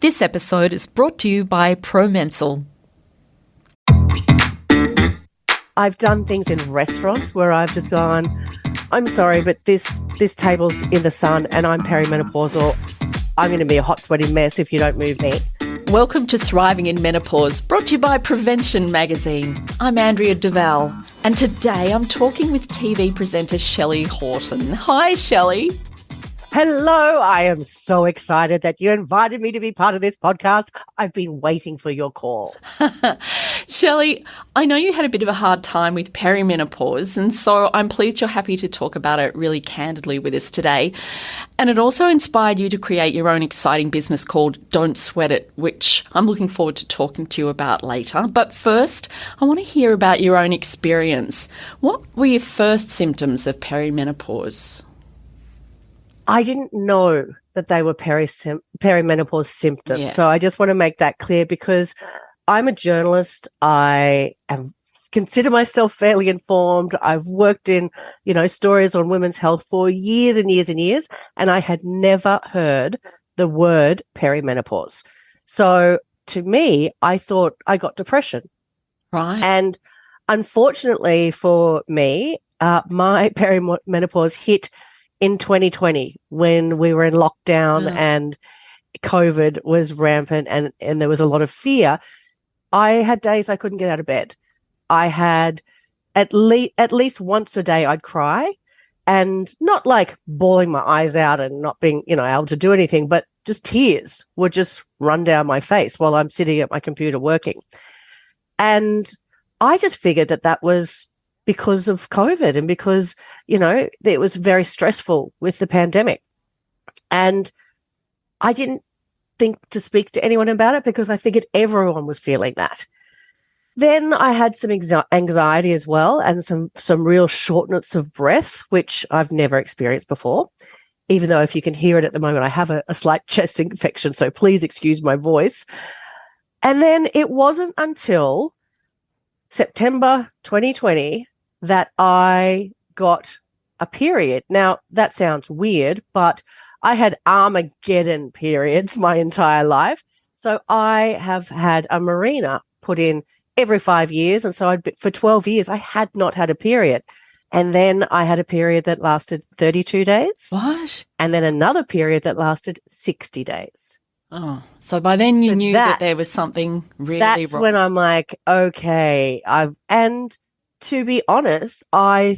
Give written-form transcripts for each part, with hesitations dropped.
This episode is brought to you by Promensal. I've done things in restaurants where I've just gone, I'm sorry, but this table's in the sun and I'm perimenopausal. I'm going to be a hot, sweaty mess if you don't move me. Welcome to Thriving in Menopause, brought to you by Prevention Magazine. I'm Andrea Duval, and today I'm talking with TV presenter Shelly Horton. Hi, Shelly. Hello, I am so excited that you invited me to be part of this podcast. I've been waiting for your call. Shelly, I know you had a bit of a hard time with perimenopause, and so I'm pleased you're happy to talk about it really candidly with us today. And it also inspired you to create your own exciting business called Don't Sweat It, which I'm looking forward to talking to you about later. But first, I want to hear about your own experience. What were your first symptoms of perimenopause? I didn't know that they were perimenopause symptoms. Yeah. So I just want to make that clear because I'm a journalist. I consider myself fairly informed. I've worked in, stories on women's health for years and years and years, and I had never heard the word perimenopause. So to me, I thought I got depression. Right. And unfortunately for me, my perimenopause hit in 2020 when we were in lockdown and COVID was rampant and there was a lot of fear. I had days I couldn't get out of bed. I had at least once a day I'd cry, and not like bawling my eyes out and not being, able to do anything, but just tears would just run down my face while I'm sitting at my computer working. And I just figured that was because of COVID and because, it was very stressful with the pandemic. And I didn't think to speak to anyone about it because I figured everyone was feeling that. Then I had some anxiety as well and some real shortness of breath, which I've never experienced before, even though if you can hear it at the moment, I have a slight chest infection, so please excuse my voice. And then it wasn't until September 2020 that I got a period. Now, that sounds weird, but I had Armageddon periods my entire life. So I have had a Mirena put in every 5 years. And so for 12 years, I had not had a period. And then I had a period that lasted 32 days. What? And then another period that lasted 60 days. Oh, so by then you knew that there was something really wrong. That's when I'm like, okay, and to be honest, I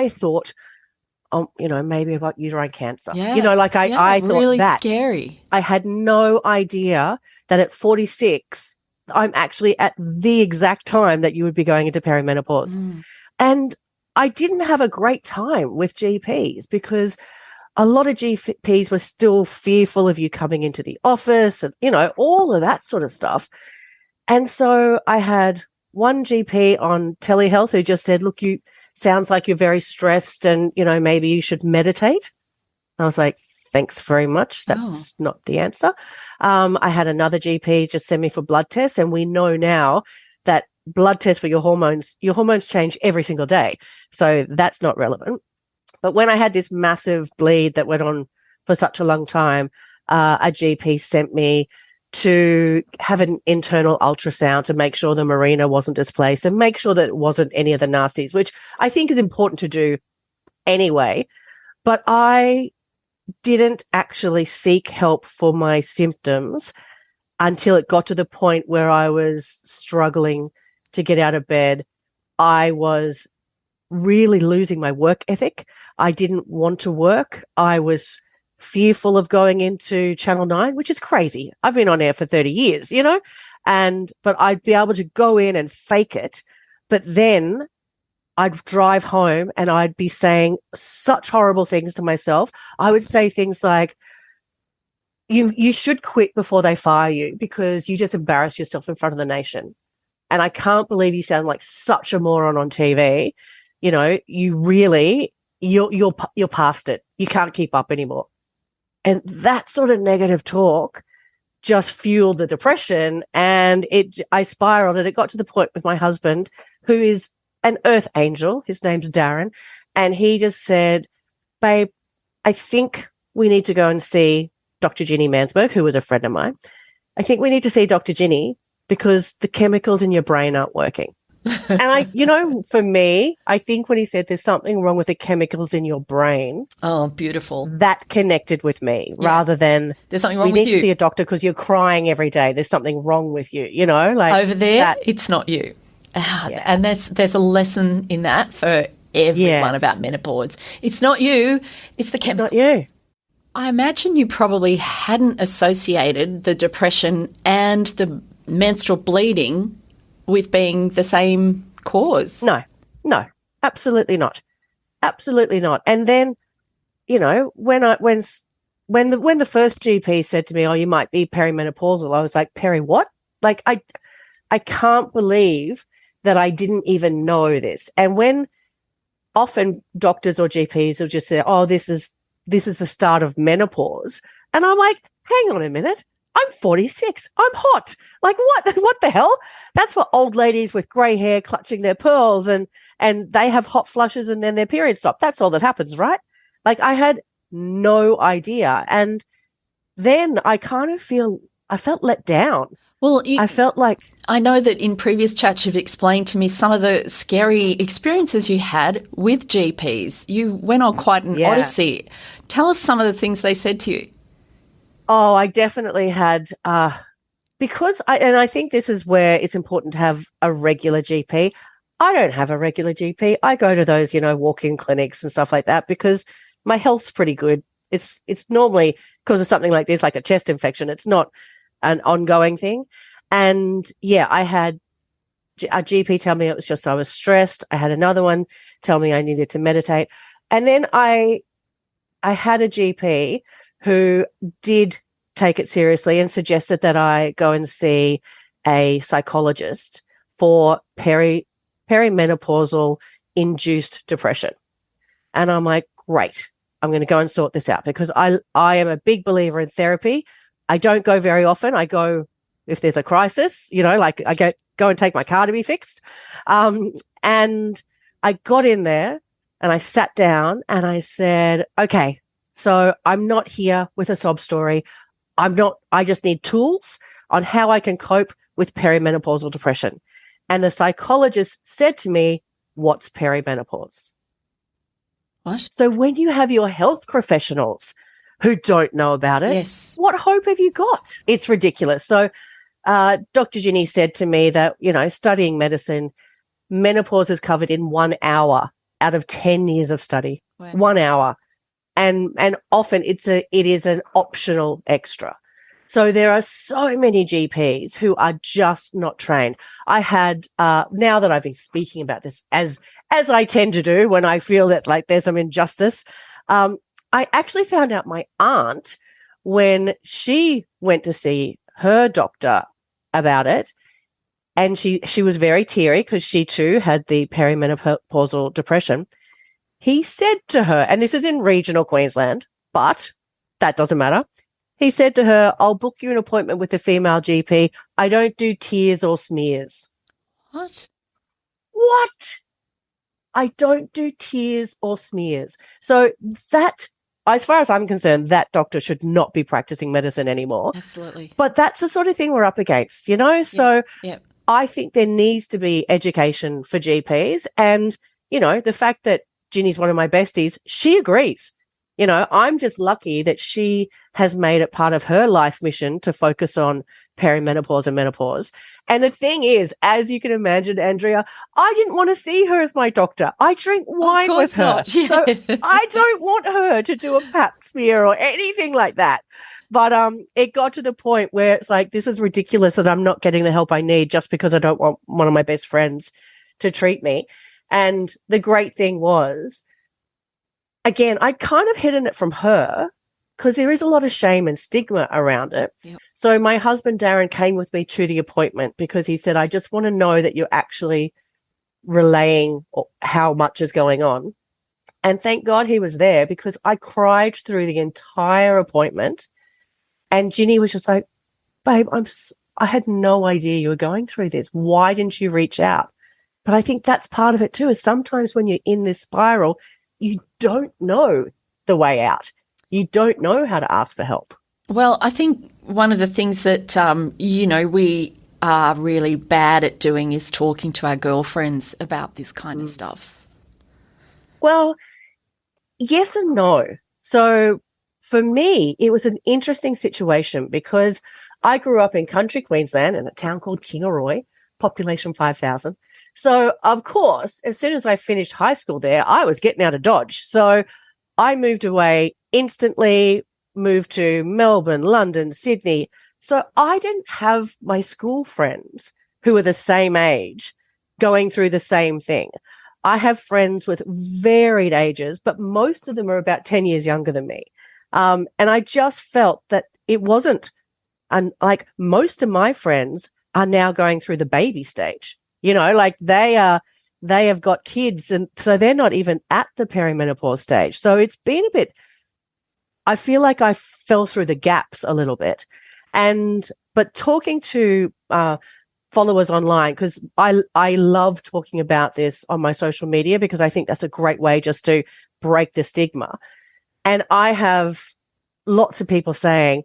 thought, maybe I've got uterine cancer. Yeah. I thought really that. Scary. I had no idea that at 46, I'm actually at the exact time that you would be going into perimenopause. And I didn't have a great time with GPs because a lot of GPs were still fearful of you coming into the office and, all of that sort of stuff. And so I had one GP on telehealth who just said, look, you sounds like you're very stressed and, maybe you should meditate. I was like, thanks very much. That's not the answer. I had another GP just send me for blood tests, and we know now that blood tests for your hormones change every single day. So that's not relevant. But when I had this massive bleed that went on for such a long time, a GP sent me to have an internal ultrasound to make sure the Mirena wasn't displaced and make sure that it wasn't any of the nasties, which I think is important to do anyway. But I didn't actually seek help for my symptoms until it got to the point where I was struggling to get out of bed. I was really losing my work ethic. I didn't want to work. I was fearful of going into Channel 9, which is crazy. I've been on air for 30 years, but I'd be able to go in and fake it. But then I'd drive home and I'd be saying such horrible things to myself. I would say things like, you should quit before they fire you because you just embarrassed yourself in front of the nation. And I can't believe you sound like such a moron on TV. You're past it. You can't keep up anymore. And that sort of negative talk just fueled the depression, and I spiraled, and it got to the point with my husband, who is an earth angel. His name's Darren. And he just said, babe, I think we need to go and see Dr. Ginny Mansberg, who was a friend of mine. I think we need to see Dr. Ginny because the chemicals in your brain aren't working. And for me, I think when he said there's something wrong with the chemicals in your brain, Oh, beautiful. that connected with me rather than there's something wrong we with need you. to see a doctor because you're crying every day. There's something wrong with you, like over there, that. it's not you. And there's a lesson in that for everyone about menopause. It's not you, it's the chemical. Not you. I imagine you probably hadn't associated the depression and the menstrual bleeding with being the same cause. No, absolutely not. Absolutely not. And then, when the first GP said to me, "Oh, you might be perimenopausal," I was like, "Peri what?" Like I can't believe that I didn't even know this. And when often doctors or GPs will just say, "Oh, this is the start of menopause," and I'm like, "Hang on a minute. I'm 46. I'm hot. Like what the hell?" That's for old ladies with grey hair clutching their pearls and they have hot flushes and then their period stop. That's all that happens, right? Like I had no idea. And then I felt let down. Well, I felt like, I know that in previous chats you've explained to me some of the scary experiences you had with GPs. You went on quite an odyssey. Tell us some of the things they said to you. Oh, I definitely had, because I think this is where it's important to have a regular GP. I don't have a regular GP. I go to those, walk-in clinics and stuff like that because my health's pretty good. It's normally because of something like this, like a chest infection. It's not an ongoing thing. And I had a GP tell me it was just I was stressed. I had another one tell me I needed to meditate. And then I had a GP who did take it seriously and suggested that I go and see a psychologist for perimenopausal induced depression. And I'm like, great, I'm going to go and sort this out because I am a big believer in therapy. I don't go very often. I go if there's a crisis, like I go and take my car to be fixed. And I got in there and I sat down and I said, okay, so I'm not here with a sob story. I just need tools on how I can cope with perimenopausal depression. And the psychologist said to me, what's perimenopause? What? So when you have your health professionals who don't know about it, yes, what hope have you got? It's ridiculous. So Dr. Ginny said to me that, studying medicine, menopause is covered in 1 hour out of 10 years of study. Wow. 1 hour. And often it is an optional extra. So there are so many GPs who are just not trained. I had, now that I've been speaking about this as I tend to do when I feel that like there's some injustice, I actually found out my aunt when she went to see her doctor about it. And she was very teary because she too had the perimenopausal depression. He said to her, and this is in regional Queensland, but that doesn't matter. He said to her, I'll book you an appointment with a female GP. I don't do tears or smears. What? What? I don't do tears or smears. So that, as far as I'm concerned, that doctor should not be practicing medicine anymore. Absolutely. But that's the sort of thing we're up against, So I think there needs to be education for GPs. And, the fact that Ginny's one of my besties, she agrees. I'm just lucky that she has made it part of her life mission to focus on perimenopause and menopause. And the thing is, as you can imagine, Andrea, I didn't want to see her as my doctor. I drink wine with her. So I don't want her to do a pap smear or anything like that. But it got to the point where it's like, this is ridiculous that I'm not getting the help I need just because I don't want one of my best friends to treat me. And the great thing was, again, I'd kind of hidden it from her because there is a lot of shame and stigma around it. Yep. So my husband, Darren, came with me to the appointment because he said, I just want to know that you're actually relaying how much is going on. And thank God he was there because I cried through the entire appointment. And Ginny was just like, babe, I had no idea you were going through this. Why didn't you reach out? But I think that's part of it too, is sometimes when you're in this spiral, you don't know the way out. You don't know how to ask for help. Well, I think one of the things that, we are really bad at doing is talking to our girlfriends about this kind of stuff. Well, yes and no. So for me, it was an interesting situation because I grew up in country Queensland in a town called Kingaroy, population 5,000. So, of course, as soon as I finished high school there, I was getting out of Dodge. So I moved away instantly, moved to Melbourne, London, Sydney. So I didn't have my school friends who were the same age going through the same thing. I have friends with varied ages, but most of them are about 10 years younger than me. And I just felt that it wasn't, and like most of my friends are now going through the baby stage, like they have got kids, and so they're not even at the perimenopause stage. So it's been a bit, I feel like I fell through the gaps a little bit. But talking to followers online, because I love talking about this on my social media because I think that's a great way just to break the stigma. And I have lots of people saying,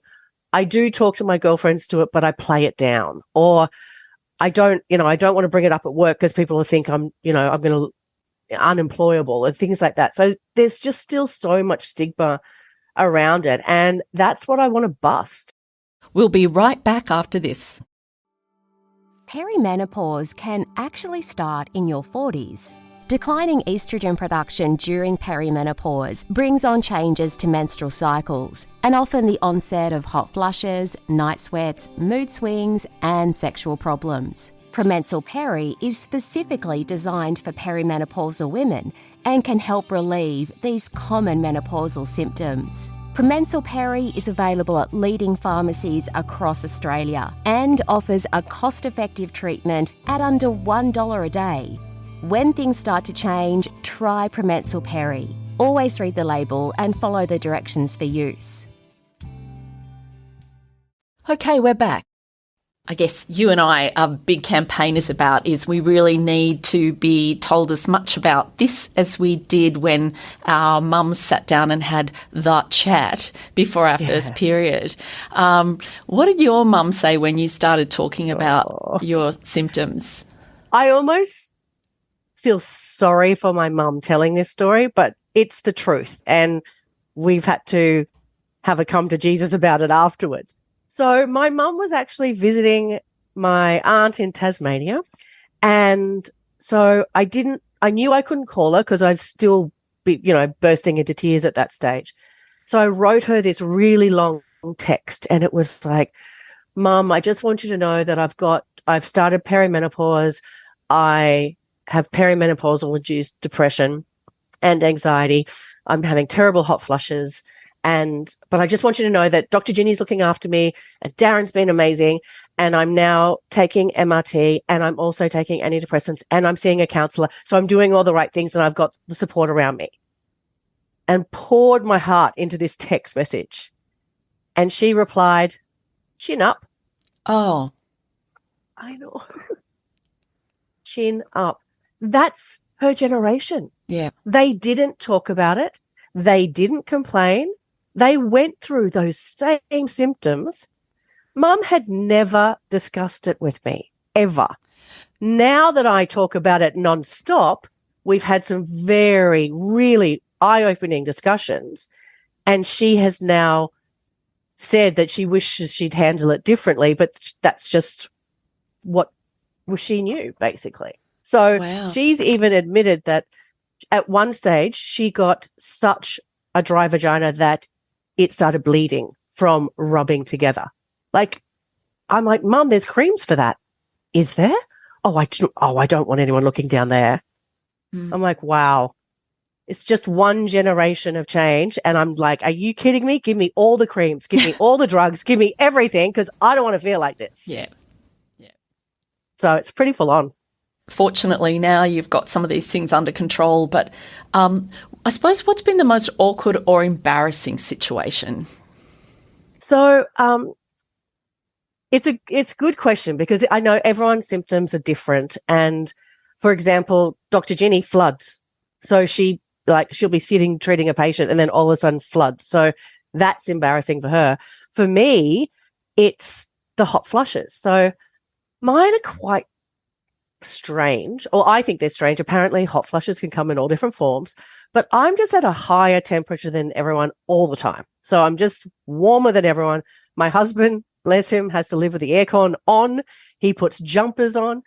I do talk to my girlfriends to it, but I play it down. Or I don't want to bring it up at work because people will think I'm going to unemployable and things like that. So there's just still so much stigma around it. And that's what I want to bust. We'll be right back after this. Perimenopause can actually start in your 40s. Declining estrogen production during perimenopause brings on changes to menstrual cycles and often the onset of hot flushes, night sweats, mood swings, and sexual problems. Promensal Peri is specifically designed for perimenopausal women and can help relieve these common menopausal symptoms. Promensal Peri is available at leading pharmacies across Australia and offers a cost-effective treatment at under $1 a day. When things start to change, try Promensal Peri. Always read the label and follow the directions for use. Okay, we're back. I guess you and I are big campaigners about is we really need to be told as much about this as we did when our mums sat down and had that chat before our first period. What did your mum say when you started talking about your symptoms? I almost feel sorry for my mum telling this story, but it's the truth. And we've had to have a come to Jesus about it afterwards. So my mum was actually visiting my aunt in Tasmania. And so I knew I couldn't call her because I'd still be, bursting into tears at that stage. So I wrote her this really long text and it was like, Mum, I just want you to know that I've started perimenopause. I have perimenopausal induced depression and anxiety. I'm having terrible hot flushes. But I just want you to know that Dr. Ginny's looking after me and Darren's been amazing. And I'm now taking MRT and I'm also taking antidepressants and I'm seeing a counselor. So I'm doing all the right things and I've got the support around me. And poured my heart into this text message. And she replied, chin up. Oh, I know. Chin up. That's her generation. Yeah. They didn't talk about it. They didn't complain. They went through those same symptoms. Mum had never discussed it with me, ever. Now that I talk about it nonstop, we've had some very, really eye-opening discussions. And she has now said that she wishes she'd handle it differently, but that's just what she knew, basically. So She's even admitted that at one stage she got such a dry vagina that it started bleeding from rubbing together. I'm like, Mum, there's creams for that. Is there? I don't want anyone looking down there. I'm like, wow. It's just one generation of change. And I'm like, are you kidding me? Give me all the creams. Give me all the drugs. Give me everything because I don't want to feel like this. Yeah. So it's pretty full on. Fortunately, now you've got some of these things under control. But I suppose what's been the most awkward or embarrassing situation? So it's a good question because I know everyone's symptoms are different. And for example, Dr. Ginny floods. So she'll be sitting treating a patient and then all of a sudden floods. So that's embarrassing for her. for me, it's the hot flushes. So mine are quite strange, or I think they're strange. Apparently, hot flushes can come in all different forms, but I'm just at a higher temperature than everyone all the time. So I'm just warmer than everyone. My husband, bless him, has to live with the aircon on. He puts jumpers on.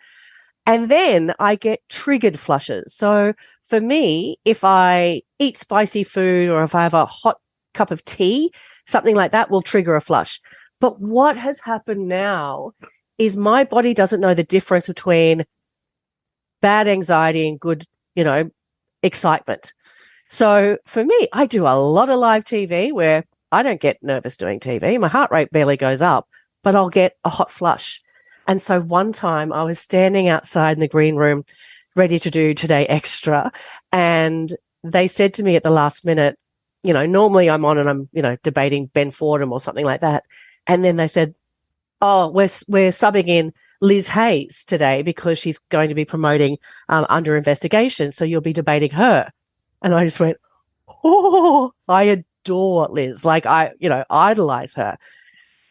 And then I get triggered flushes. So for me, if I eat spicy food or if I have a hot cup of tea, something like that will trigger a flush. But what has happened now is my body doesn't know the difference between bad anxiety and good, excitement. So for me, I do a lot of live TV where I don't get nervous doing TV. My heart rate barely goes up, but I'll get a hot flush. And so one time I was standing outside in the green room ready to do Today Extra, and they said to me at the last minute, normally I'm on and I'm, debating Ben Fordham or something like that. And then they said, oh, we're subbing in Liz Hayes today because she's going to be promoting Under Investigation. So you'll be debating her. And I just went, oh, I adore Liz. Like I idolize her.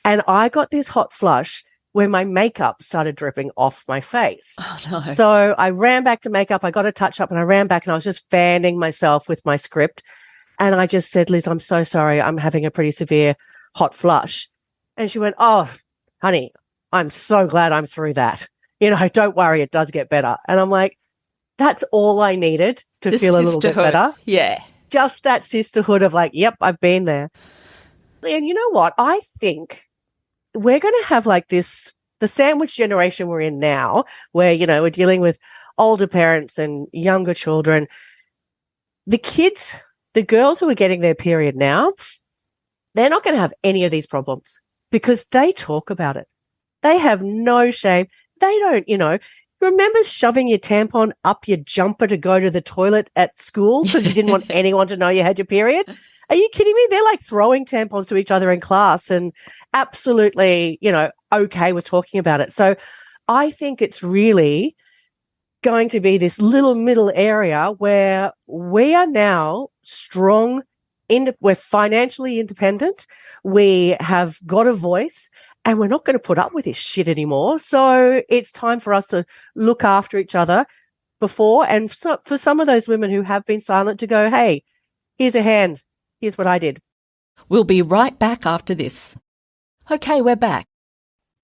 And I got this hot flush where my makeup started dripping off my face. Oh, no. So I ran back to makeup. I got a touch up and I ran back and I was just fanning myself with my script. And I just said, Liz, I'm so sorry. I'm having a pretty severe hot flush. And she went, oh, honey, I'm so glad I'm through that. Don't worry, it does get better. And I'm like, that's all I needed to feel a little bit better. Yeah. Just that sisterhood of like, yep, I've been there. And you know what? I think we're going to have like this, the sandwich generation we're in now, where, we're dealing with older parents and younger children. The kids, the girls who are getting their period now, they're not going to have any of these problems because they talk about it. They have no shame. They don't, remember shoving your tampon up your jumper to go to the toilet at school because you didn't want anyone to know you had your period? Are you kidding me? They're like throwing tampons to each other in class and absolutely, okay with talking about it. So I think it's really going to be this little middle area where we are now strong, we're financially independent, we have got a voice, and we're not going to put up with this shit anymore. So it's time for us to look after each other before. And so for some of those women who have been silent to go, hey, here's a hand. Here's what I did. We'll be right back after this. Okay, we're back.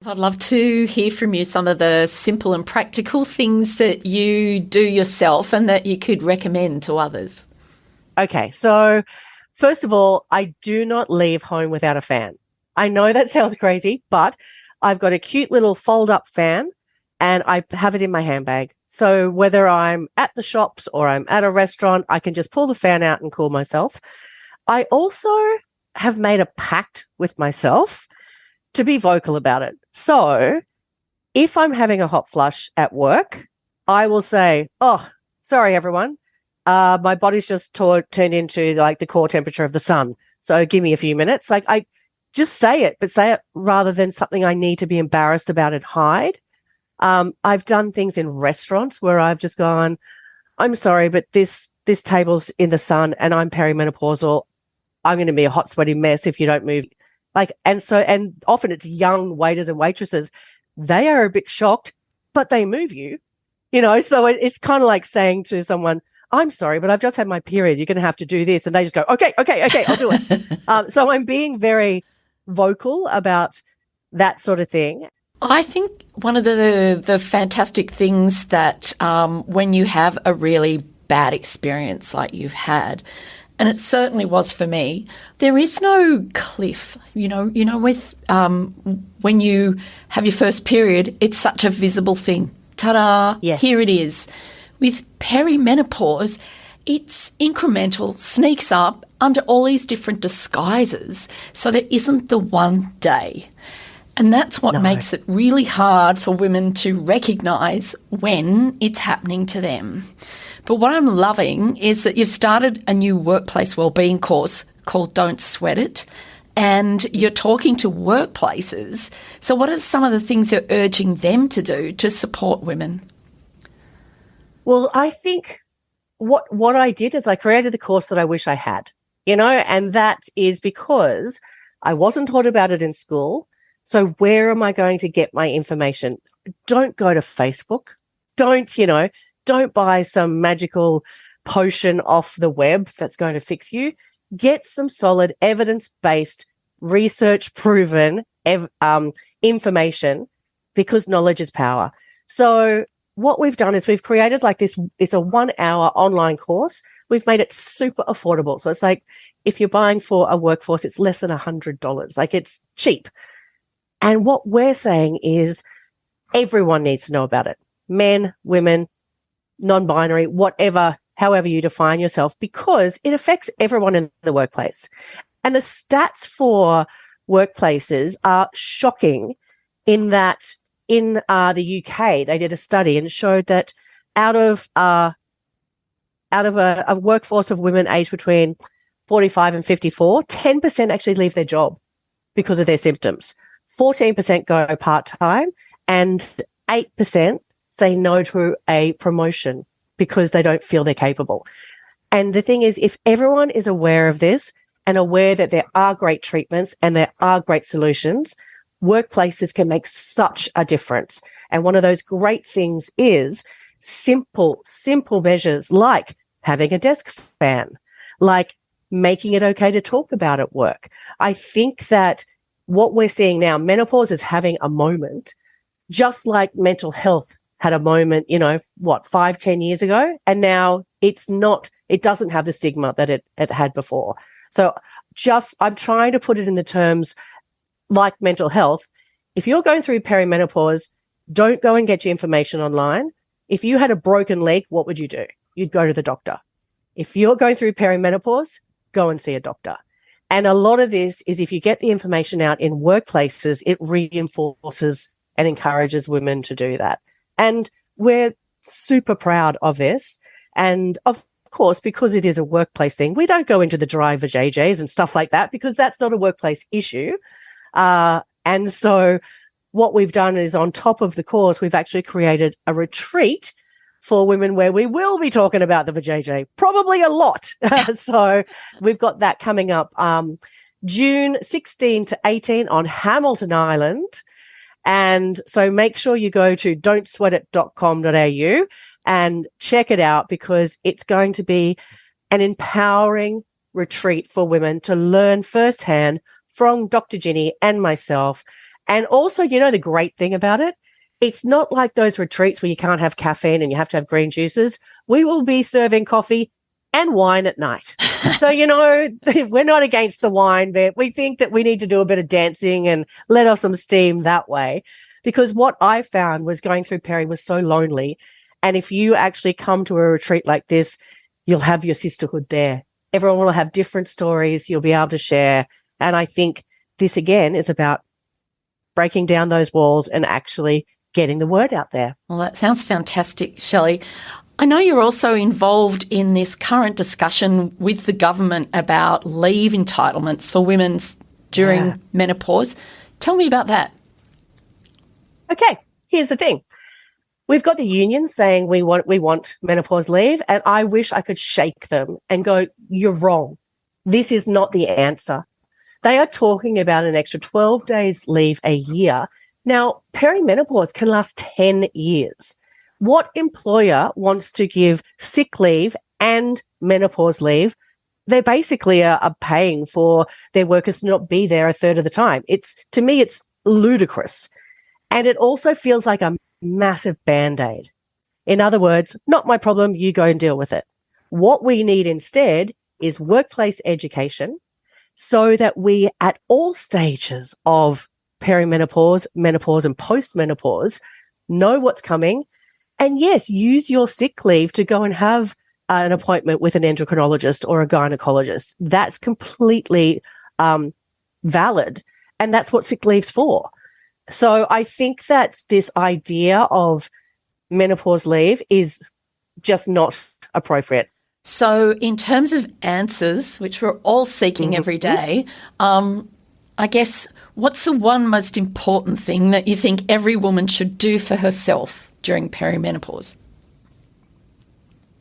I'd love to hear from you some of the simple and practical things that you do yourself and that you could recommend to others. Okay, so first of all, I do not leave home without a fan. I know that sounds crazy, but I've got a cute little fold-up fan and I have it in my handbag. So whether I'm at the shops or I'm at a restaurant, I can just pull the fan out and cool myself. I also have made a pact with myself to be vocal about it. So if I'm having a hot flush at work, I will say, oh, sorry, everyone. My body's just turned into like the core temperature of the sun. So give me a few minutes. Like I just say it, but say it rather than something I need to be embarrassed about and hide. I've done things in restaurants where I've just gone, I'm sorry, but this table's in the sun and I'm perimenopausal. I'm going to be a hot, sweaty mess if you don't move. And often it's young waiters and waitresses. They are a bit shocked, but they move you, so it's kind of like saying to someone, I'm sorry, but I've just had my period. You're going to have to do this. And they just go, okay, I'll do it. So I'm being very vocal about that sort of thing. I think one of the fantastic things that when you have a really bad experience like you've had, and it certainly was for me, there is no cliff. With when you have your first period, it's such a visible thing. Ta-da, yes. Here it is. With perimenopause, it's incremental, sneaks up under all these different disguises. So there isn't the one day. And that's what makes it really hard for women to recognise when it's happening to them. But what I'm loving is that you've started a new workplace wellbeing course called Don't Sweat It, and you're talking to workplaces. So what are some of the things you're urging them to do to support women? Well, I think what I did is I created the course that I wish I had, and that is because I wasn't taught about it in school. So where am I going to get my information? Don't go to Facebook. Don't buy some magical potion off the web that's going to fix you. Get some solid evidence-based, research-proven information, because knowledge is power. So what we've done is we've created like this, it's a 1-hour online course. We've made it super affordable. So it's like, if you're buying for a workforce, it's less than $100. Like, it's cheap. And what we're saying is everyone needs to know about it. Men, women, non-binary, whatever, however you define yourself, because it affects everyone in the workplace. And the stats for workplaces are shocking, in that in the UK, they did a study and showed that out of a workforce of women aged between 45 and 54, 10% actually leave their job because of their symptoms. 14% go part-time, and 8% say no to a promotion because they don't feel they're capable. And the thing is, if everyone is aware of this and aware that there are great treatments and there are great solutions, workplaces can make such a difference. And one of those great things is simple measures like having a desk fan, like making it okay to talk about at work. I think that what we're seeing now, menopause is having a moment, just like mental health had a moment, 5-10 years ago. And now it doesn't have the stigma that it had before. So I'm trying to put it in the terms like mental health. If you're going through perimenopause, don't go and get your information online. If you had a broken leg, what would you do? You'd go to the doctor. If you're going through perimenopause, go and see a doctor. And a lot of this is, if you get the information out in workplaces, it reinforces and encourages women to do that. And we're super proud of this. And of course, because it is a workplace thing, we don't go into the driver JJs and stuff like that, because that's not a workplace issue. And so what we've done is, on top of the course, we've actually created a retreat for women where we will be talking about the vajayjay, probably a lot. So we've got that coming up June 16 to 18 on Hamilton Island. And so make sure you go to don'tsweatit.com.au and check it out, because it's going to be an empowering retreat for women to learn firsthand from Dr. Ginny and myself. And also, the great thing about it, it's not like those retreats where you can't have caffeine and you have to have green juices. We will be serving coffee and wine at night. So, we're not against the wine, but we think that we need to do a bit of dancing and let off some steam that way. Because what I found was, going through peri was so lonely. And if you actually come to a retreat like this, you'll have your sisterhood there. Everyone will have different stories you'll be able to share. And I think this, again, is about breaking down those walls and actually getting the word out there. Well, that sounds fantastic, Shelley. I know you're also involved in this current discussion with the government about leave entitlements for women during menopause. Tell me about that. Okay, here's the thing. We've got the unions saying we want menopause leave, and I wish I could shake them and go, you're wrong. This is not the answer. They are talking about an extra 12 days leave a year. Now, perimenopause can last 10 years. What employer wants to give sick leave and menopause leave? They basically are paying for their workers to not be there a third of the time. To me, it's ludicrous. And it also feels like a massive Band-Aid. In other words, not my problem, you go and deal with it. What we need instead is workplace education, so that we, at all stages of perimenopause, menopause, and postmenopause, know what's coming. And yes, use your sick leave to go and have an appointment with an endocrinologist or a gynecologist. That's completely valid. And that's what sick leave's for. So I think that this idea of menopause leave is just not appropriate. So in terms of answers, which we're all seeking every day, I guess, what's the one most important thing that you think every woman should do for herself during perimenopause?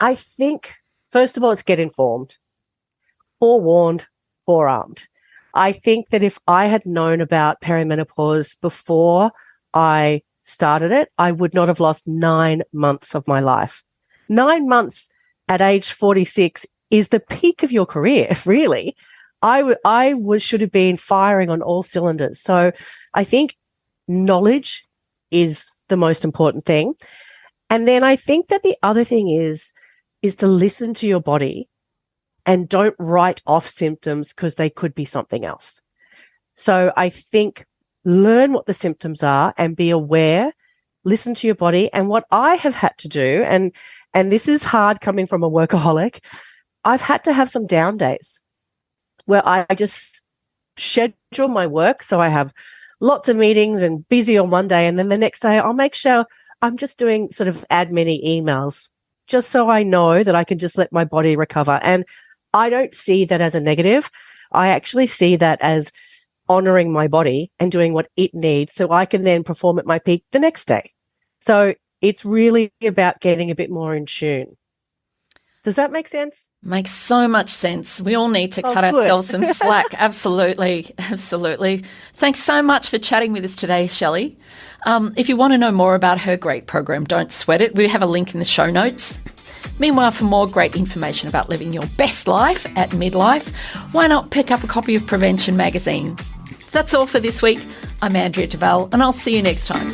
I think, first of all, it's get informed. Forewarned, forearmed. I think that if I had known about perimenopause before I started it, I would not have lost 9 months of my life. 9 months at age 46 is the peak of your career, really. Should have been firing on all cylinders. So I think knowledge is the most important thing. And then I think that the other thing is to listen to your body and don't write off symptoms because they could be something else. So I think learn what the symptoms are and be aware, listen to your body. And what I have had to do, and this is hard coming from a workaholic, I've had to have some down days where I just schedule my work. So I have lots of meetings and busy on one day. And then the next day I'll make sure I'm just doing sort of admin emails just so I know that I can just let my body recover. And I don't see that as a negative. I actually see that as honoring my body and doing what it needs so I can then perform at my peak the next day. So it's really about getting a bit more in tune. Does that make sense? Makes so much sense. We all need to cut good. ourselves some slack. Absolutely. Absolutely. Thanks so much for chatting with us today, Shelly. If you want to know more about her great program, don't sweat it. We have a link in the show notes. Meanwhile, for more great information about living your best life at midlife, why not pick up a copy of Prevention magazine? That's all for this week. I'm Andrea Duval, and I'll see you next time.